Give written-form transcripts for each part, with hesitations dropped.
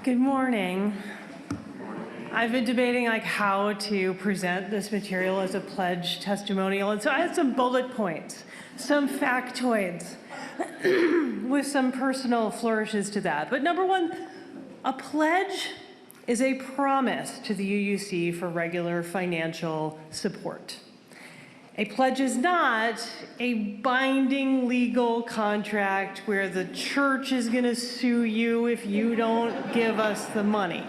Good morning. I've been debating how to present this material as a pledge testimonial, and so I had some bullet points, some factoids, with some personal flourishes to that. But number one, a pledge is a promise to the UUC for regular financial support. A pledge is not a binding legal contract where the church is going to sue you if you don't give us the money.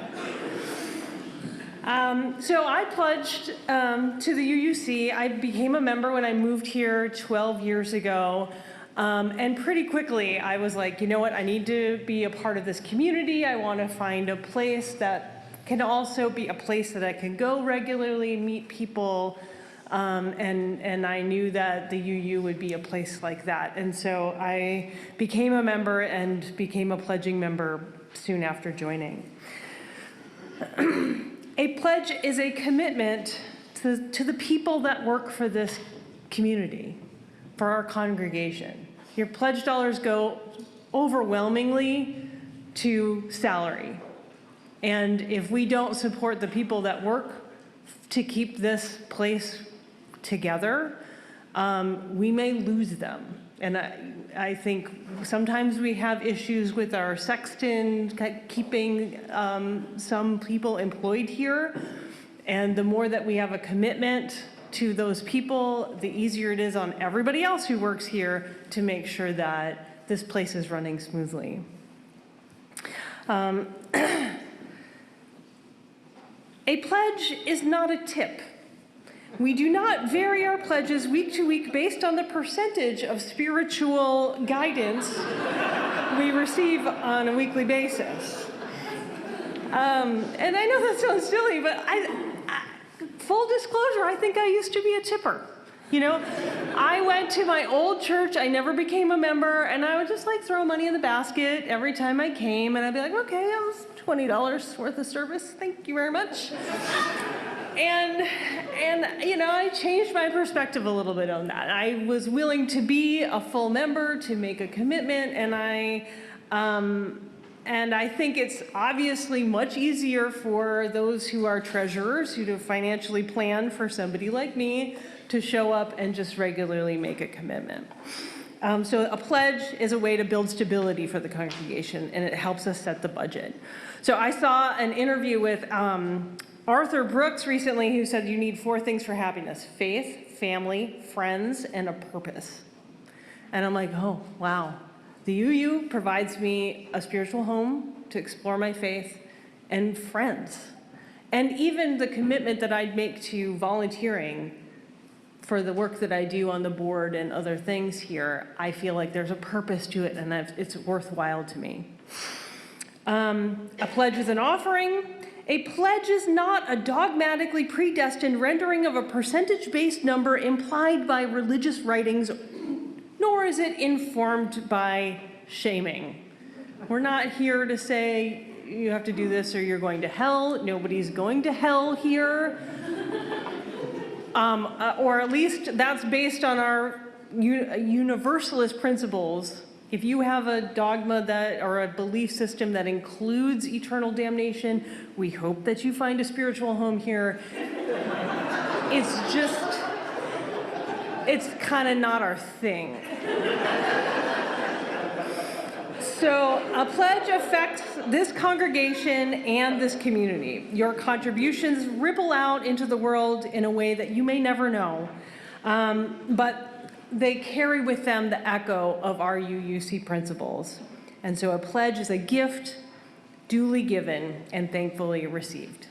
So I pledged to the UUC. I became a member when I moved here 12 years ago. And pretty quickly, I was like, you know what, I need to be a part of this community. I want to find a place that can also be a place that I can go regularly, meet people. And I knew that the UU would be a place like that. And so I became a member and became a pledging member soon after joining. A pledge is a commitment to the people that work for this community, for our congregation. Your pledge dollars go overwhelmingly to salary. And if we don't support the people that work to keep this place together, we may lose them. And I think sometimes we have issues with our sexton keeping some people employed here. And the more that we have a commitment to those people, the easier it is on everybody else who works here to make sure that this place is running smoothly. A pledge is not a tip. We do not vary our pledges week to week based on the percentage of spiritual guidance we receive on a weekly basis. And I know that sounds silly, but full disclosure, I think I used to be a tipper. You know, I went to my old church, I never became a member, and I would just throw money in the basket every time I came, and I'd be like, okay, that was $20 worth of service, thank you very much. And you know, I changed my perspective a little bit on that. I was willing to be a full member, to make a commitment, and I think it's obviously much easier for those who are treasurers, who to financially plan for somebody like me, to show up and just regularly make a commitment. So a pledge is a way to build stability for the congregation, and it helps us set the budget. So I saw an interview with Arthur Brooks recently, who said you need 4 things for happiness: faith, family, friends, and a purpose. And I'm like, oh, wow. The UU provides me a spiritual home to explore my faith and friends. And even the commitment that I'd make to volunteering for the work that I do on the board and other things here, I feel like there's a purpose to it and it's worthwhile to me. A pledge is an offering. A pledge is not a dogmatically predestined rendering of a percentage-based number implied by religious writings, nor is it informed by shaming. We're not here to say you have to do this or you're going to hell. Nobody's going to hell here. Or at least that's based on our universalist principles. If you have a dogma or a belief system that includes eternal damnation, we hope that you find a spiritual home here. It's kind of not our thing. So a pledge affects this congregation and this community. Your contributions ripple out into the world in a way that you may never know, but they carry with them the echo of our UUC principles. And so a pledge is a gift duly given and thankfully received.